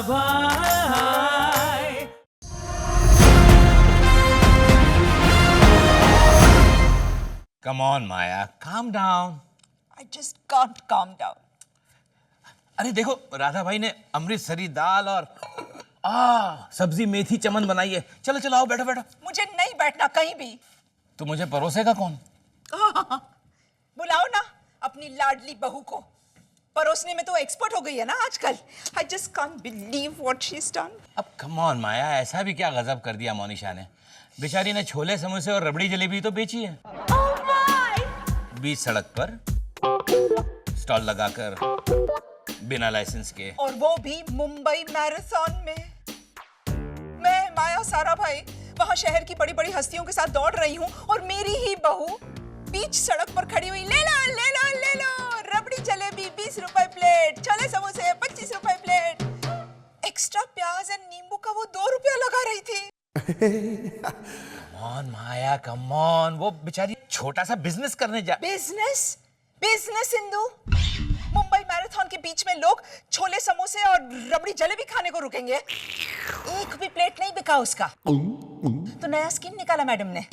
भाई। Come on, Maya, calm down. I just can't calm down. अरे देखो, राधा भाई ने अमृतसरी दाल और सब्जी मेथी चमन बनाई है। चलो चलो आओ, बैठो बैठो। मुझे नहीं बैठना कहीं भी। तो मुझे परोसेगा कौन? बुलाओ ना अपनी लाडली बहू को। परोसने में तो एक्सपर्ट हो गई है ना आजकल। I just can't believe what she's done. अब कम ऑन माया, ऐसा भी क्या गजब कर दिया मोनिशा ने। बेचारी ने छोले समोसे और रबड़ी जलेबी तो बेची है। बीच सड़क पर स्टॉल लगाकर बिना लाइसेंस के, और वो भी मुंबई मैराथन में। मैं माया सारा भाई वहां शहर की बड़ी बड़ी हस्तियों के साथ दौड़ रही हूँ और मेरी ही बहू बीच सड़क पर खड़ी हुई, ले लो ले लो ले लो, रबड़ी जलेबी 20 रुपए प्लेट, छोले समोसे 25 रुपए प्लेट, एक्स्ट्रा प्याज और नींबू का वो 2 रुपया लगा रही थी। कम ऑन माया, कम ऑन, वो बेचारी छोटा सा बिजनेस करने जा। Business business Indu, Mumbai marathon के बीच में लोग छोले समोसे और रबड़ी जलेबी खाने को रुकेंगे? एक भी प्लेट नहीं बिका उसका। तो नया स्कीम निकाला मैडम ने,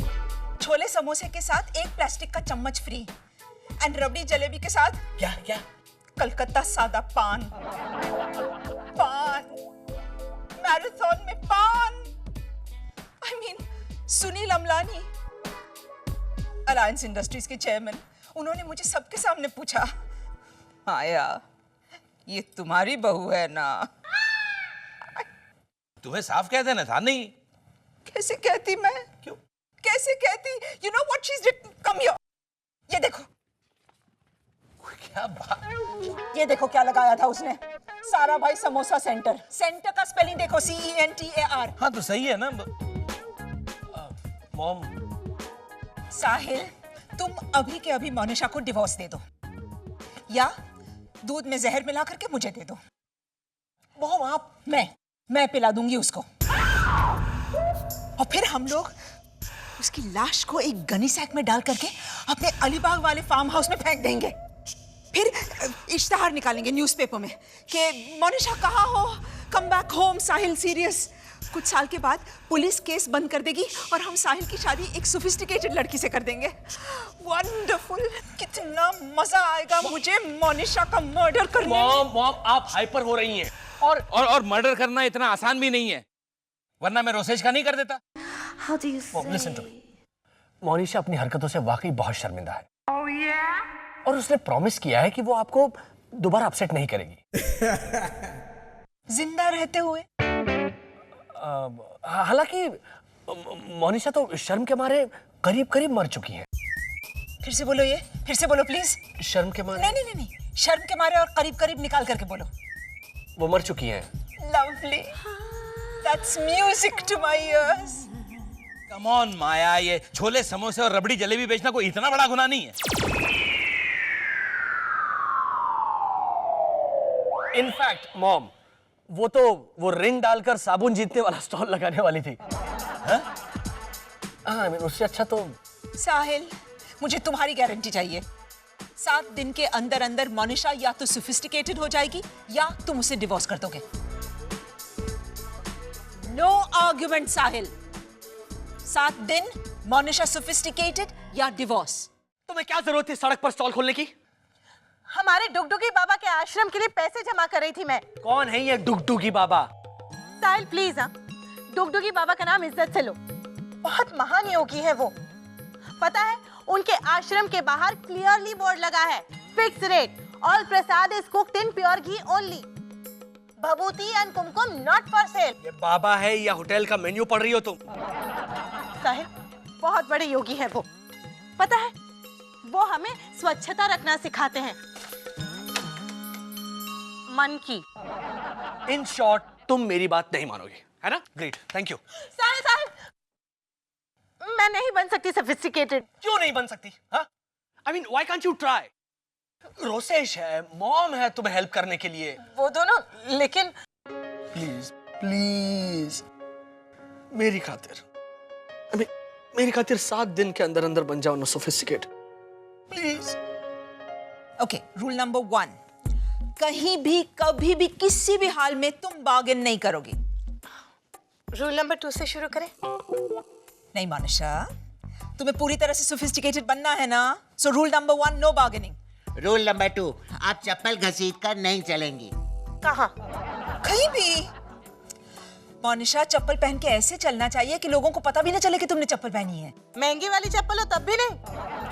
छोले समोसे के साथ एक प्लास्टिक का चम्मच फ्री एंड रबड़ी जलेबी के साथ क्या क्या? कलकत्ता सादा पान। पान मैराथन में पान। I mean, Sunil Amlani, alliance industries के चेयरमैन, उन्होंने मुझे सबके सामने पूछा, माया ये तुम्हारी बहू है ना? तुम्हें साफ कह देना था। नहीं कैसे कहती मैं? क्यों? कैसे कहती? You know what she's written? Come here. ये देखो। क्या बात? ये देखो क्या लगाया था उसने, सारा भाई समोसा सेंटर। सेंटर का स्पेलिंग देखो, CENTAR। हाँ तो सही है ना मॉम। साहिल, तुम अभी के अभी मोनिशा को डिवोर्स दे दो या दूध में जहर मिला करके मुझे दे दो। मॉम आप, मैं पिला दूंगी उसको और फिर हम लोग उसकी लाश को एक गनी सैक में डाल करके अपने अलीबाग वाले फार्म हाउस में फेंक देंगे। फिर इश्तिहार निकालेंगे न्यूज़पेपर में कि मोनिशा कहाँ हो, कम बैक होम, साहिल सीरियस। कुछ साल के बाद पुलिस केस बंद कर देगी और हम साहिल की शादी एक सोफिस्टिकेटेड लड़की से कर देंगे। वंडरफुल, कितना मजा आएगा मुझे मोनिशा का मर्डर करने में। मॉम आप हाइपर हो रही हैं। और मर्डर करना इतना आसान भी नहीं है, वरना मैं रोसेज का नहीं कर देता। लिसन टू मी, मोनिशा अपनी हरकतों से वाकई बहुत शर्मिंदा है। और उसने प्रॉमिस किया है कि वो आपको दोबारा अपसेट नहीं करेगी। जिंदा रहते हुए। हालांकि मोनिशा तो शर्म के मारे करीब करीब मर चुकी है। फिर से बोलो, ये फिर से बोलो प्लीज। शर्म के मारे? नहीं, शर्म के मारे और करीब करीब निकाल करके बोलो। वो मर चुकी हैं। Lovely, that's music to my ears. Come on Maya, ये छोले समोसे और रबड़ी जलेबी बेचना कोई इतना बड़ा गुनाह नहीं है। इनफैक्ट मॉम, वो रिंग डालकर साबुन जीतने वाला स्टॉल लगाने वाली थी। हाँ, उससे अच्छा तो। साहिल, मुझे तुम्हारी गारंटी चाहिए। 7 दिन के अंदर अंदर मोनिशा या तो सोफिस्टिकेटेड हो जाएगी या तुम उसे डिवोर्स कर दोगे। नो आर्ग्यूमेंट साहिल। 7 दिन, मोनिशा सोफिस्टिकेटेड या डिवोर्स। तुम्हें क्या जरूरत थी सड़क पर स्टॉल खोलने की? हमारे डुगडुगी बाबा के आश्रम के लिए पैसे जमा कर रही थी मैं। कौन है ये डुगडुगी बाबा? साहिल प्लीज, हाँ, डुगडुगी बाबा का नाम इज्जत से लो। बहुत महान योगी है वो। पता है, उनके आश्रम के बाहर क्लियरली बोर्ड लगा है, fix rate, all Prasad is cooked in pure ghee only, Bhabhuti and Kumkum not for sale. ये बाबा है या होटल का मेन्यू पढ़ रही हो तुम? साहिल, बहुत बड़े योगी है वो। पता है, वो हमें स्वच्छता रखना सिखाते हैं, मन की। इन शॉर्ट, तुम मेरी बात नहीं मानोगे, है ना? Great, thank you. साहिल, मैं नहीं बन सकती सोफिस्टिकेटेड। क्यों नहीं बन सकती? हाँ? I mean, why can't you try? Rosesh है, मॉम है तुम्हें हेल्प करने के लिए। वो दोनों, लेकिन प्लीज प्लीज मेरी खातिर, मेरी खातिर 7 दिन के अंदर अंदर बन जाओ ना sophisticate, please. Okay, rule number 1, कहीं भी कभी भी किसी भी हाल में तुम बार्गेन नहीं करोगी। रूल नंबर 2 से शुरू करें। नहीं मोनिशा, तुम्हें पूरी तरह से सोफिस्टिकेटेड बनना है ना, so rule number 1 no bargaining. Rule number 2, आप चप्पल घसीट कर नहीं चलेंगी। कहाँ? कहीं भी। मोनिशा, चप्पल पहन के ऐसे चलना चाहिए कि लोगों को पता भी ना चले कि तुमने चप्पल पहनी है। महंगी वाली चप्पल हो तब भी नहीं?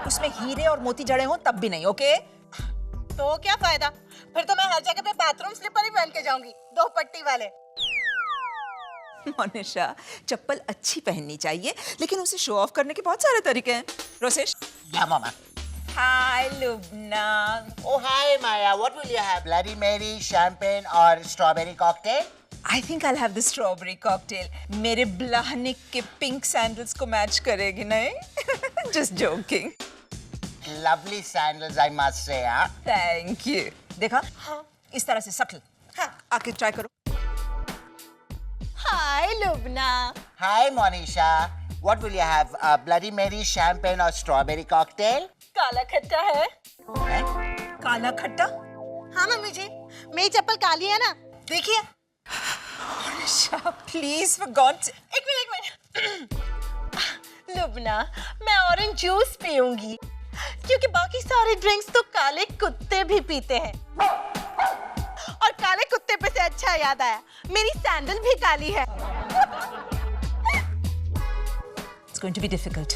उसमें हीरे और मोती जड़े हो तब भी नहीं, ओके? तो क्या फायदा? फिर तो मैं हर जगह पे बाथरूम स्लीपर ही पहन के जाऊंगी, 2 पट्टी वाले। मोनिशा, चप्पल अच्छी पहननी चाहिए, लेकिन उसे शो ऑफ करने के बहुत सारे तरीके हैं। रोसेश। या मामा। हाय Lubna. Oh hi Maya, what will you have? Bloody Mary, champagne और strawberry cocktail? I think I'll have the strawberry cocktail. मेरे ब्लाहनिक के पिंक सैंडल्स को मैच करेगी नहीं? Just joking. Lovely sandals, I must say, हाँ? Thank you. देखा? हाँ। इस तरह से सटल। हाँ, आके ट्राई करो। हाय Lubna. Hi Monisha, what will you have? Bloody Mary, champagne और strawberry cocktail? काला खट्टा है? काला खट्टा? हाँ मम्मी जी, मेरी चप्पल काली है ना, देखिए। Monisha, please for God. एक मिनट। लुबना, मैं ऑरेंज जूस पीऊंगी, क्योंकि बाकी सारे ड्रिंक्स तो काले कुत्ते भी पीते हैं। और काले कुत्ते पे से अच्छा याद आया, मेरी सैंडल भी काली है। It's going to be difficult.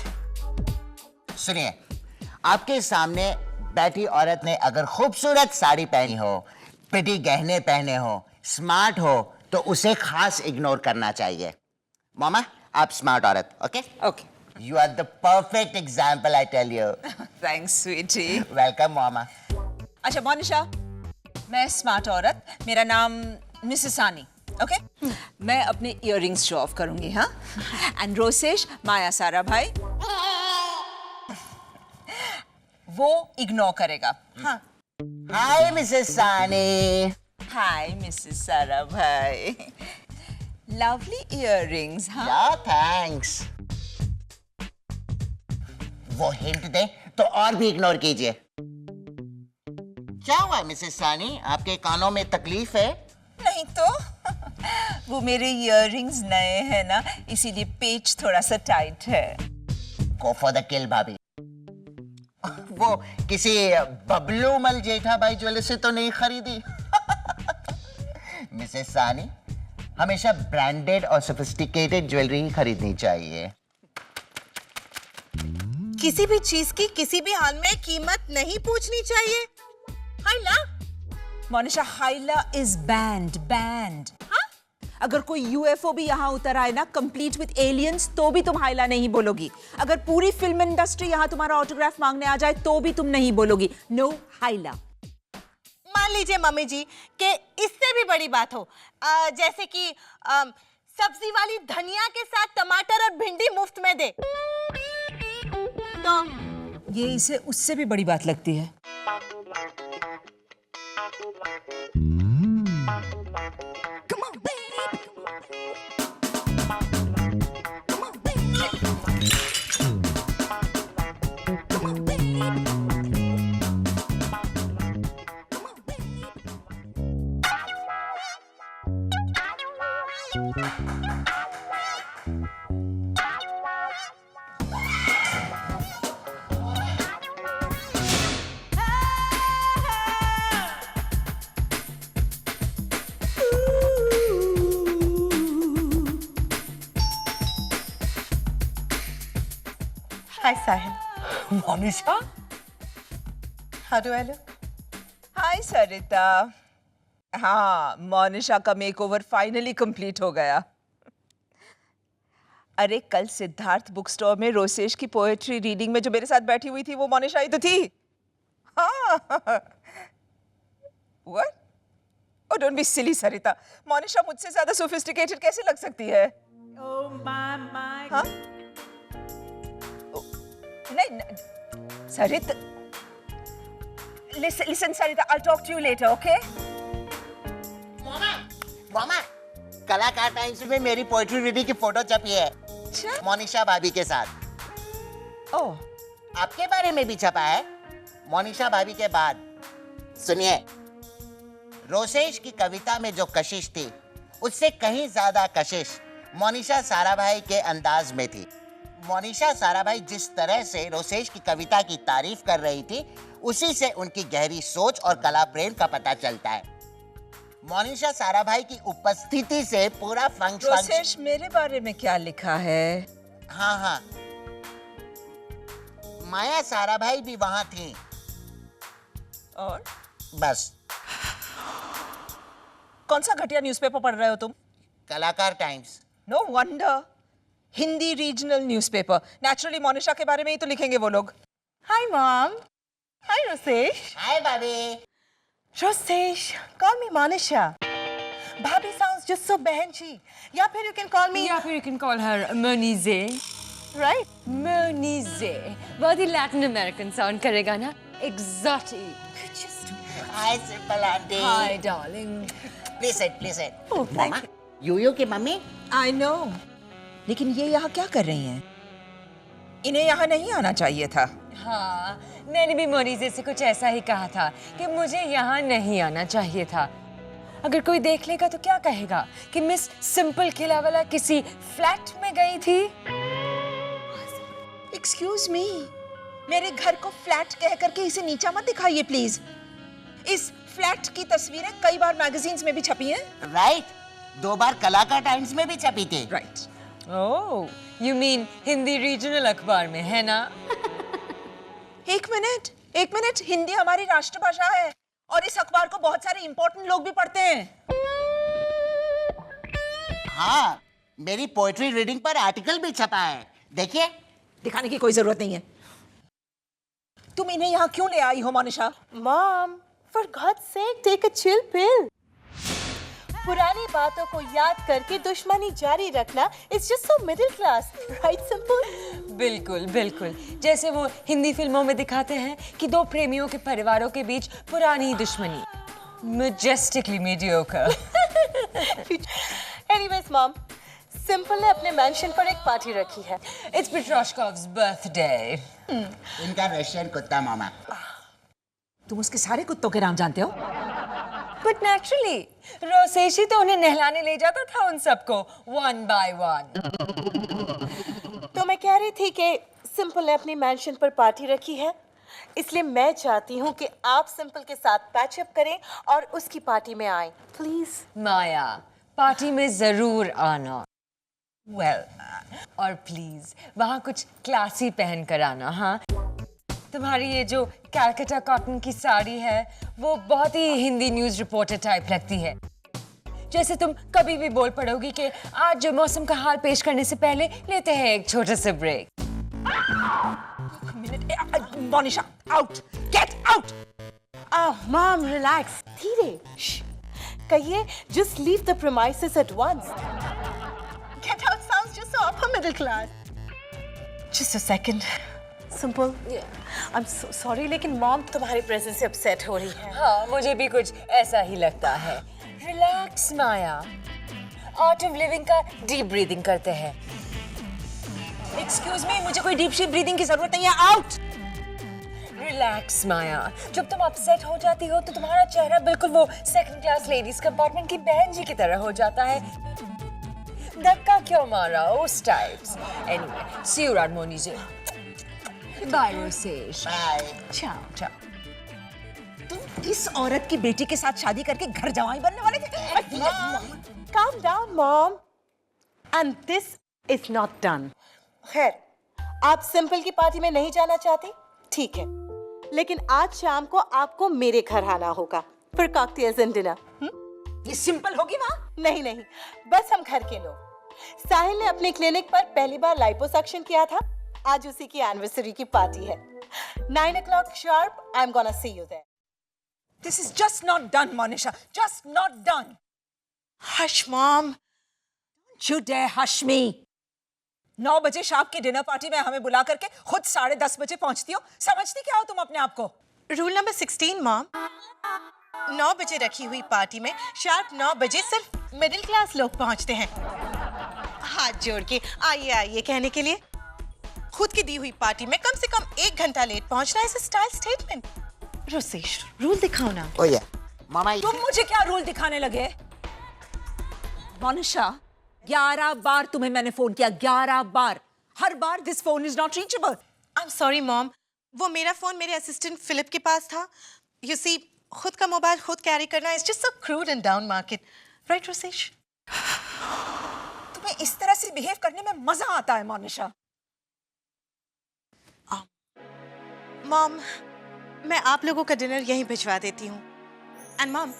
सुनिए, आपके सामने बैठी औरत ने अगर खूबसूरत साड़ी पहनी हो, प्रिटी गहने पहने हो, स्मार्ट हो, तो उसे खास इग्नोर करना चाहिए। मामा, आप स्मार्ट औरत, okay? Okay. You are the perfect example, I tell you. Thanks, sweetie. Welcome, मामा। अच्छा मोनिशा, मैं स्मार्ट औरत, मेरा नाम मिसेस सानी, ओके? मैं अपने इयररिंग्स शो ऑफ करूंगी, हाँ? एंड रोसेश, माया सारा भाई, वो इग्नोर करेगा, हाँ? Hi, Mrs. Sani. हाय मिसेस सारा भाई, लवली इयररिंग्स, हाँ? Yeah, thanks. वो हिंट दे तो और भी इग्नोर कीजिए। क्या हुआ मिसेस सानी, आपके कानों में तकलीफ है? नहीं तो वो मेरे इयररिंग्स नए हैं ना, इसीलिए पेच थोड़ा सा टाइट है। Go for the kill, भाभी। वो किसी बबलू मल जेठा भाई ज्वेलर्स से तो नहीं खरीदी? मिसेस सानी, हमेशा ब्रांडेड और सोफिस्टिकेटेड ज्वेलरी ही खरीदनी चाहिए। किसी भी चीज की किसी भी हाल में कीमत नहीं पूछनी चाहिए। हाइला? Monisha, हाइला is band. अगर कोई यूएफओ भी यहाँ उतर आए ना, कंप्लीट विद एलियंस, तो भी तुम हाइला नहीं बोलोगी। अगर पूरी फिल्म इंडस्ट्री यहाँ तुम्हारा ऑटोग्राफ मांगने आ जाए, तो भी तुम नहीं बोलोगी नो हाइला। मान लीजिए मम्मी जी कि इससे भी बड़ी बात हो, जैसे कि सब्जी वाली धनिया के साथ टमाटर और भिंडी मुफ्त में दे, तो ये इसे उससे भी बड़ी बात लगती है। Hi Sahil, Monisha, how do I look? Hi Sarita. हाँ, मोनिशा का मेकओवर फाइनली कंप्लीट हो गया। अरे कल सिद्धार्थ बुक स्टोर में रोसेश की पोएट्री रीडिंग में जो मेरे साथ बैठी हुई थी, वो मोनिशा ही तो थी। हाँ। What? Oh, don't be silly, सरिता। मोनिशा मुझसे ज्यादा सोफिस्टिकेटेड कैसे लग सकती है? हाँ? नहीं, सरित, listen, Sarita, I'll talk to you later, okay? मामा, कलाकार टाइम्स में मेरी पोएट्री रीडिंग की फोटो छपी है, अच्छा? मोनिशा भाभी के साथ। ओह, आपके बारे में भी छपा है, मोनिशा भाभी के बाद। सुनिए, रोसेश की कविता में जो कशिश थी उससे कहीं ज्यादा कशिश मोनिशा साराभाई के अंदाज में थी। मोनिशा साराभाई जिस तरह से रोसेश की कविता की तारीफ कर रही थी उसी से उनकी गहरी सोच और कला प्रेम का पता चलता है। मोनिशा साराभाई की उपस्थिति से पूरा फंक्शन। रोसेश, मेरे बारे में क्या लिखा है? हाँ हाँ, माया साराभाई भी वहां थी। और बस। कौन सा घटिया न्यूज़पेपर पढ़ रहे हो तुम? Kalakar Times. No wonder, Hindi regional newspaper. Naturally Monisha के बारे में ही तो लिखेंगे वो लोग। Hi, Mom. Hi, Rosesh. हाय भाभी। Rosesh, call me Monisha. Bhabhi sounds just so behenji. या फिर you can call me. या फिर you can call her Monize. Right? Monize. बहुत ही Latin American sound करेगा ना? Exotic. Hi simple aunty. Hi, darling. Please sit, please sit. Oh, thank you. यूयू की mummy. I know, लेकिन ये यहाँ क्या कर रही हैं? इन्हें यहाँ नहीं आना चाहिए था। हाँ, मैंने भी मोनीजे से कुछ ऐसा ही कहा था कि मुझे यहाँ नहीं आना चाहिए था। अगर कोई देख लेगा तो क्या कहेगा कि मिस सिंपल खिलावाला किसी फ्लैट में गई थी। एक्सक्यूज मी, मेरे घर को फ्लैट कह करके इसे नीचा मत दिखाइए प्लीज। इस फ्लैट की तस्वीरें कई बार मैगजीन्स में भी छपी हैं। राइट, 2 बार कलाकार टाइम्स में भी छपी थी। Right. Oh, you mean Hindi regional अखबार में, है ना? एक मिनट, हिंदी हमारी राष्ट्रभाषा है और इस अखबार को बहुत सारे इंपॉर्टेंट लोग भी पढ़ते हैं। हाँ, मेरी पोएट्री रीडिंग पर आर्टिकल भी छपा है, देखिए। दिखाने की कोई जरूरत नहीं है। तुम इन्हें यहाँ क्यों ले आई हो Monisha? Mom, for God's sake, take a chill pill. पुरानी बातों को याद करके दुश्मनी जारी रखना it's just so middle class, right simple? बिल्कुल बिल्कुल, जैसे वो हिंदी फिल्मों में दिखाते हैं कि 2 प्रेमियों के परिवारों के बीच पुरानी दुश्मनी। Majestically mediocre. Anyways, Mom, simple ने अपने मैंशन पर एक पार्टी रखी है। It's Petroshkov's birthday. इनका रशियन कुत्ता मामा। तुम उसके सारे कुत्तों के नाम जानते हो? But naturally, रोसेशी तो उन्हें नहलाने ले जाता था उन सबको one by one. तो मैं कह रही थी कि सिंपल ने अपनी मैंशन पर पार्टी रखी है, इसलिए मैं चाहती हूँ कि आप सिंपल के साथ पैचअप करें और उसकी पार्टी में आएं, प्लीज। माया, पार्टी में जरूर आना। Well, और प्लीज वहाँ कुछ क्लासी पहन कर आना। हाँ, तुम्हारी ये जो कैलकाटा कॉटन की साड़ी है वो बहुत ही हिंदी न्यूज़ रिपोर्टर टाइप लगती है। जैसे तुम कभी भी बोल पड़ोगी कि आज जो मौसम का हाल पेश करने से पहले लेते हैं एक छोटा सा break. Monisha, out, get out. Mom, relax. धीरे। Shh. कहिए, just leave the premises at once. Get out sounds just so upper middle class. Just a second. Simple. I'm so sorry, लेकिन मॉम तुम्हारी प्रेजेंस से अपसेट हो रही है। हाँ, मुझे भी कुछ ऐसा ही लगता है। Relax Maya, art of living का डीप ब्रीदिंग करते हैं। एक्सक्यूज मी, मुझे कोई डीप शी ब्रीदिंग की जरूरत नहीं है। आउट। रिलैक्स माया, जब तुम अपसेट हो जाती हो तो तुम्हारा चेहरा बिल्कुल वो सेकंड क्लास लेडीज कंपार्टमेंट की बहन जी की तरह हो जाता है। धक्का क्यों मारा उस types. Anyway, see you around मोनीजे। बाय रोसेश। बाय। ciao. तुम इस औरत की बेटी के साथ शादी करके घर जवाई बनने वाले थे? Calm down, Mom. And this is not done. खैर, आप सिंपल की पार्टी में नहीं जाना चाहती? ठीक है, लेकिन आज शाम को आपको मेरे घर आना होगा for cocktails and dinner. ये सिंपल होगी वहाँ? नहीं, बस हम घर के लोग। साहिल ने अपने क्लिनिक पर पहली बार लाइपोसक्शन किया था, आज उसी की एनिवर्सरी की पार्टी है। 9 o'clock sharp, I'm gonna see you there. This is just not done, Monisha. Just not done. Hush, Mom. Don't you dare hush me. 9 बजे शाम की डिनर पार्टी में हमें बुला करके खुद 10:30 बजे पहुंचती हो। समझती क्या हो तुम अपने आप को? Rule number 16, mom. 9 बजे रखी हुई पार्टी में शार्प 9 बजे सिर्फ मिडिल क्लास लोग पहुंचते हैं। हाथ जोड़ के आइए कहने के लिए। खुद की दी हुई पार्टी में कम से कम 1 घंटा लेट पहुंचना is style statement. Rosesh, rule दिखाओ ना। Oh yeah. मामा तुम मुझे क्या रूल दिखाने लगे? मोनिशा, 11 बार तुम्हें मैंने फोन किया, 11 बार। हर बार this phone is not reachable. I am sorry mom, वो मेरा फोन मेरे असिस्टेंट फिलिप के पास था। यू सी, खुद का मोबाइल खुद कैरी करना is just so crude and down market, right Rosesh? तुम्हें इस तरह से बिहेव करने में मजा आता है मोनिशा। मॉम, मैं आप लोगों का डिनर यहीं भिजवा देती हूँ। एंड मॉम,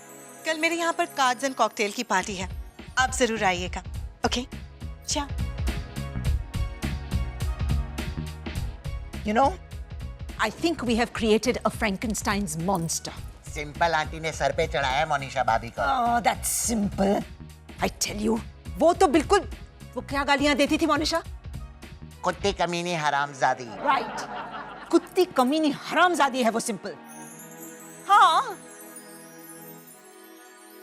कल मेरे यहाँ पर कार्ड्स एंड कॉकटेल की पार्टी है, आप जरूर आइएगा। ओके, चाओ। You know, I think we have created a Frankenstein's monster. Simple aunty ने सर पे चढ़ाया मोनिशा भाभी को। Oh, that's simple. I tell you, वो तो बिल्कुल, वो क्या गालियां देती थी मोनिशा? कुत्ती कमीनी हरामजादी। Right. कुत्ती कमीनी हरामजादी है वो, सिंपल। हाँ,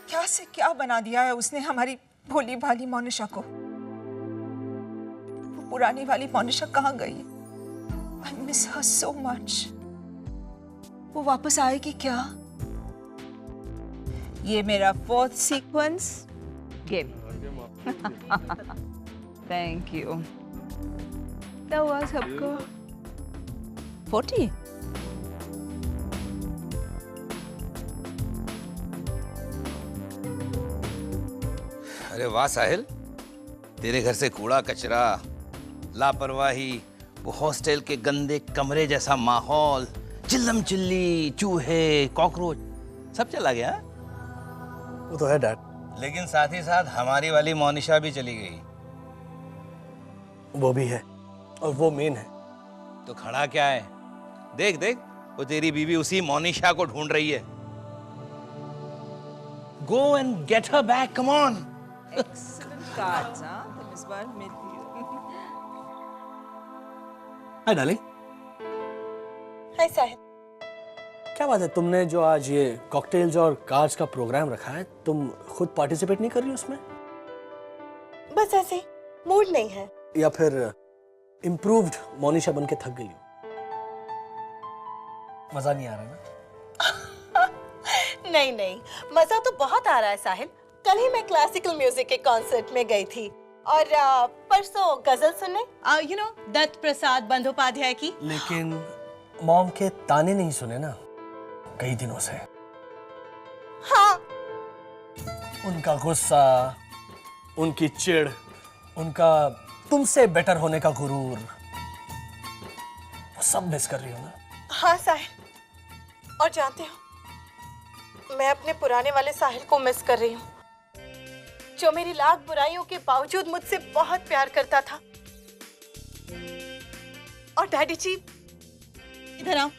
क्या से क्या बना दिया है उसने हमारी भोली भाली मोनिशा को। वो पुरानी वाली मोनिशा कहाँ गई? I miss her so much. वो वापस आएगी क्या? ये मेरा 4th sequence game. Thank you. क्या हुआ सबको? 40? अरे वाह साहिल, तेरे घर से कूड़ा कचरा, लापरवाही, वो हॉस्टल के गंदे कमरे जैसा माहौल, चिल्लम चिल्ली, चूहे, कॉकरोच, सब चला गया। वो तो है डैड। लेकिन साथ ही साथ हमारी वाली मोनिशा भी चली गई। वो भी है, और वो मेन है। तो खड़ा क्या है? देख देख, वो तेरी बीवी उसी मोनिशा को ढूंढ रही है। Go and get her back, come on. Cards, हाँ, तुम इस बार मिल हाय डार्लिंग। हाय साहिल। क्या बात है, तुमने जो आज ये कॉकटेल्स और कार्ड्स का प्रोग्राम रखा है, तुम खुद पार्टिसिपेट नहीं कर रही उसमें? बस ऐसे मूड नहीं है। या फिर इम्प्रूव्ड मोनिशा बन के थक गई हो? मजा नहीं आ रहा ना? नहीं नहीं, मजा तो बहुत आ रहा है साहिल। कल ही मैं क्लासिकल म्यूजिक के कॉन्सर्ट में गई थी, और परसों गजल सुनने, यू नो, दत्त प्रसाद बंदोपाध्याय की। लेकिन मॉम के ताने नहीं सुने ना कई दिनों से। हाँ, उनका गुस्सा, उनकी चिढ़, उनका तुमसे बेटर होने का गुरूर, वो सब मिस कर रही हो ना? हाँ साहिल, और जानते हो, मैं अपने पुराने वाले साहिल को मिस कर रही हूँ, जो मेरी लाख बुराइयों के बावजूद मुझसे बहुत प्यार करता था। और डैडी जी, इधर आओ।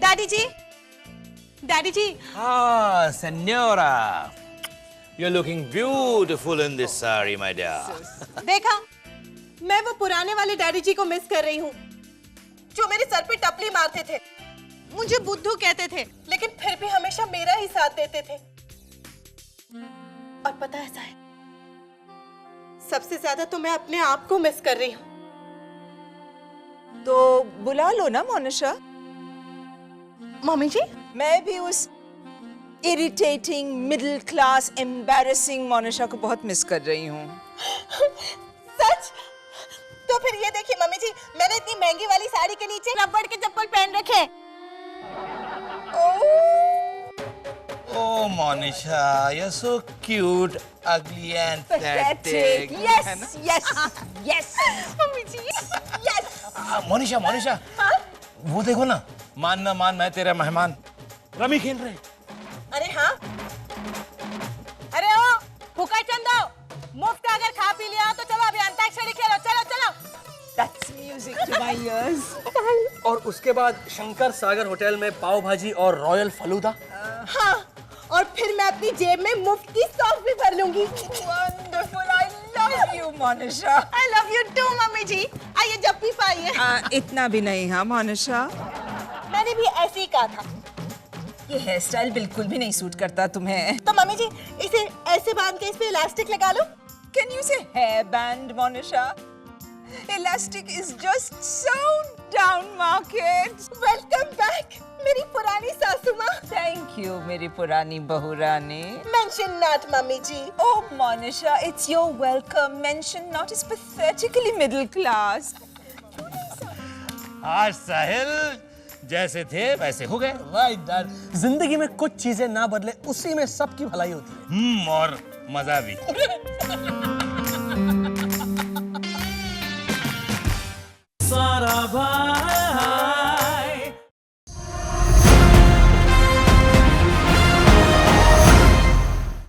Daddy ji, daddy ji. Ah, Senora, you're looking beautiful in this sari, my dear. देखा, मैं वो पुराने वाले डैडी जी को मिस कर रही हूँ, जो मेरे सर पे टपली मारते थे, मुझे बुद्धू कहते थे, लेकिन फिर भी हमेशा मेरा ही साथ देते थे। और पता है साहिल, सबसे ज्यादा तो मैं अपने आप को मिस कर रही हूँ। तो बुला लो ना मोनिशा। मम्मी जी, मैं भी उस irritating, middle class, embarrassing Monisha को बहुत मिस कर रही हूँ। सच? तो फिर ये देखिए मम्मी जी, मैंने इतनी महंगी वाली साड़ी के नीचे रबड़ के चप्पल पहन रखे। Oh, Monisha, you're so cute, ugly and pathetic. Yes, yes, yes. Mummy ji, yes. Monisha, Monisha, वो देखो ना, मान ना मान, मैं तेरा मेहमान, रमी खेल रहे। अरे हाँ, अरे ओ फुका चंदो, मुफ्त अगर खा पी लिया तो चलो अभी अंताक्षरी खेलो, चलो चलो। That's music to my ears. और उसके बाद शंकर सागर होटल में पाव भाजी और रॉयल फलूदा। हाँ, और फिर मैं अपनी जेब में मुफ्त की सॉस भी भर लूंगी। Wonderful, I love you, Monisha. I love you too, mummy ji. आइए जब भी पाइए। इतना भी नहीं, हाँ मोनिशा। मैंने भी ऐसे ही कहा था। ये हेयर स्टाइल बिल्कुल भी नहीं सूट करता तुम्हें। तो मम्मी जी, इसे ऐसे बांध के इस पे इलास्टिक लगा लो। Can you say hair band, Monisha? Elastic is just so down market. Welcome back, मेरी पुरानी सासू माँ। थैंक यू मेरी पुरानी बहू रानी। Mention not mummy ji. Oh, Monisha, it's your welcome. Mention not is pathetically middle class. आज साहिल जैसे थे वैसे हो गए। राइट डैड, जिंदगी में कुछ चीजें ना बदले उसी में सबकी भलाई होती है। और मजा भी। सारा